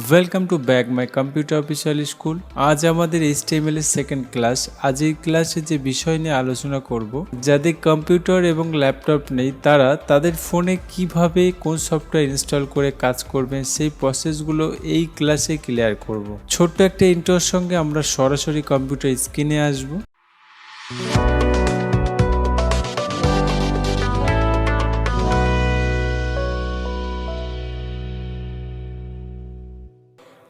Welcome to back my computer official school. আজ আমাদের HTML এর সেকেন্ড ক্লাস। আজ এই ক্লাসে যে বিষয় নিয়ে আলোচনা করব, যাদের কম্পিউটার এবং ল্যাপটপ নেই তারা তাদের ফোনে কিভাবে কোন সফটওয়্যার ইনস্টল করে কাজ করবেন সেই প্রসেসগুলো এই ক্লাসে ক্লিয়ার করব। ছোট্ট একটা ইন্ট্রোর সঙ্গে আমরা সরাসরি কম্পিউটার স্ক্রিনে আসব।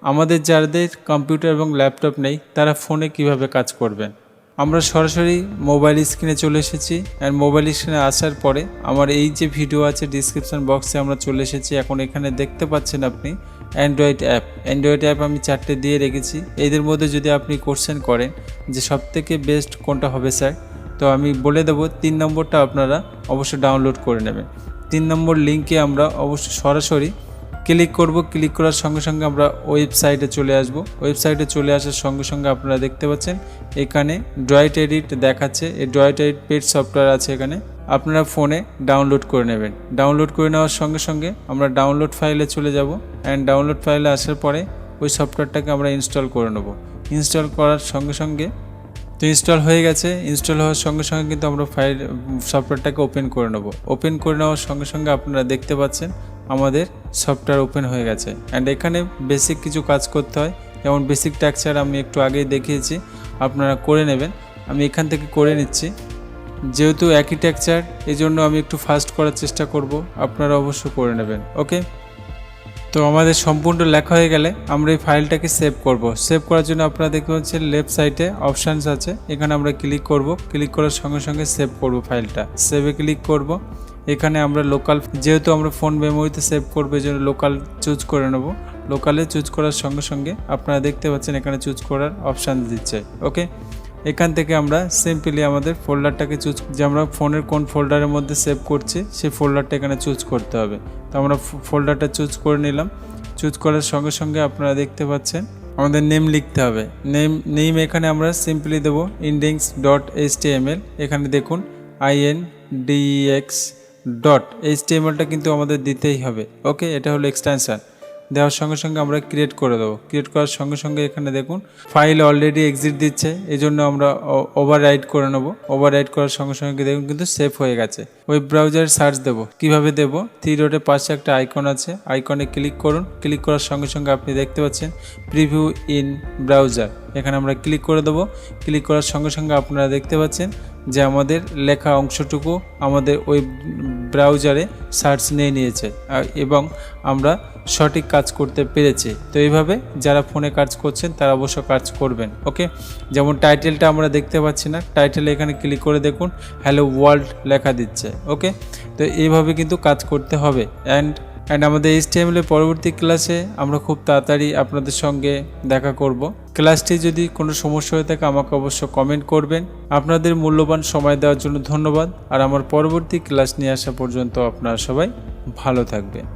আমাদের যাদের কম্পিউটার এবং ল্যাপটপ নেই তারা ফোনে কিভাবে কাজ করবেন, আমরা সরাসরি মোবাইল স্ক্রিনে চলে এসেছি। আর মোবাইল স্ক্রিনে আসার পরে আমার এই যে ভিডিও আছে ডিসক্রিপশন বক্সে আমরা চলে এসেছি। এখন এখানে দেখতে পাচ্ছেন আপনি অ্যান্ড্রয়েড অ্যাপ আমি 4টে দিয়ে রেখেছি। এদের মধ্যে যদি আপনি কোশ্চেন করেন যে সবথেকে বেস্ট কোনটা হবে স্যার, তো আমি বলে দেবো 3 নম্বরটা আপনারা অবশ্যই ডাউনলোড করে নেবেন। 3 নম্বর লিঙ্কে আমরা অবশ্যই সরাসরি ক্লিক করব। ক্লিক করার সঙ্গে সঙ্গে আমরা ওয়েবসাইটে চলে আসব। ওয়েবসাইটে চলে আসার সঙ্গে সঙ্গে আপনারা দেখতে পাচ্ছেন এখানে ড্রয়েড এডিট দেখাচ্ছে। এই ড্রয়েড এডিট পেড সফটওয়্যার আছে, এখানে আপনারা ফোনে ডাউনলোড করে নেবেন। ডাউনলোড করে নেওয়ার সঙ্গে সঙ্গে আমরা ডাউনলোড ফাইলে চলে যাব। অ্যান্ড ডাউনলোড ফাইলে আসার পরে ওই সফটওয়্যারটাকে আমরা ইনস্টল করে নেব। ইনস্টল করার সঙ্গে সঙ্গে তো ইনস্টল হয়ে গেছে। ইনস্টল হওয়ার সঙ্গে সঙ্গে কিন্তু আমরা সফটওয়্যারটাকে ওপেন করে নেব। ওপেন করে নেওয়ার সঙ্গে সঙ্গে আপনারা দেখতে পাচ্ছেন আমাদের সফটওয়্যার ওপেন হয়ে গেছে। অ্যান্ড এখানে বেসিক কিছু কাজ করতে হয়, যেমন বেসিক টেক্সচার আমি একটু আগেই দেখিয়েছি, আপনারা করে নেবেন। আমি এখান থেকে করে নিচ্ছি, যেহেতু একই টেক্সচার এই জন্য আমি একটু ফাস্ট করার চেষ্টা করব, আপনারা অবশ্য করে নেবেন। ওকে, তো আমাদের সম্পূর্ণ লেখা হয়ে গেলে আমরা এই ফাইলটাকে সেভ করব। সেভ করার জন্য আপনারা দেখতে পাচ্ছেন লেফট সাইডে অপশানস আছে, এখানে আমরা ক্লিক করব। ক্লিক করার সঙ্গে সঙ্গে সেভ করব ফাইলটা। সেভে ক্লিক করব। এখানে আমরা লোকাল, যেহেতু আমরা ফোন মেমোরিতে সেভ করবো এই জন্য লোকাল চুজ করে নেব। লোকালে চুজ করার সঙ্গে সঙ্গে আপনারা দেখতে পাচ্ছেন এখানে চুজ করার অপশান দিচ্ছে। ওকে, এখান থেকে আমরা সিম্পলি আমাদের ফোল্ডারটাকে চুজ, যে আমরা ফোনের কোন ফোল্ডারের মধ্যে সেভ করছি সেই ফোল্ডারটা এখানে চুজ করতে হবে। তো আমরা ফোল্ডারটা চুজ করে নিলাম। চুজ করার সঙ্গে সঙ্গে আপনারা দেখতে পাচ্ছেন আমাদের নেম লিখতে হবে। নেম এখানে আমরা সিম্পলি দেবো index.html। এখানে দেখুন index.htmlটা কিন্তু আমাদের দিতেই হবে। ওকে, এটা হলো এক্সটেনশন। দেওয়ার সঙ্গে সঙ্গে আমরা ক্রিয়েট করে দেবো। ক্রিয়েট করার সঙ্গে সঙ্গে এখানে দেখুন ফাইল অলরেডি এক্সিট দিচ্ছে, এই জন্য আমরা ওভাররাইট করে নেব। ওভাররাইট করার সঙ্গে সঙ্গে দেখুন কিন্তু সেভ হয়ে গেছে। ওয়েব ব্রাউজারে সার্চ দেবো। কিভাবে দেব, 3 ডটের পাশে একটা আইকন আছে, আইকনে ক্লিক করুন। ক্লিক করার সঙ্গে সঙ্গে আপনি দেখতে পাচ্ছেন প্রিভিউ ইন ব্রাউজার, এখানে আমরা ক্লিক করে দেবো। ক্লিক করার সঙ্গে সঙ্গে আপনারা দেখতে পাচ্ছেন যে আমাদের লেখা অংশটুকু আমাদের ওই ব্রাউজারে সার্চ নিয়ে নিয়েছে এবং আমরা সঠিক কাজ করতে পেরেছি। তো এইভাবে যারা ফোনে কাজ করছেন তারা অবশ্য কাজ করবেন। ওকে, যেমন টাইটেলটা আমরা দেখতে পাচ্ছি না, টাইটেলে এখানে ক্লিক করে দেখুন হ্যালো ওয়ার্ল্ড লেখা দিচ্ছে। ওকে, তো এইভাবে কিন্তু কাজ করতে হবে। অ্যান্ড আমাদের HTML এর পরবর্তী ক্লাসে আমরা খুব তাড়াতাড়ি আপনাদের সঙ্গে দেখা করব। ক্লাসটি যদি কোনো সমস্যা হয়ে থাকে আমাকে অবশ্য কমেন্ট করবেন। আপনাদের মূল্যবান সময় দেওয়ার জন্য ধন্যবাদ। আর আমার পরবর্তী ক্লাস নিয়ে আসা পর্যন্ত আপনারা সবাই ভালো থাকবেন।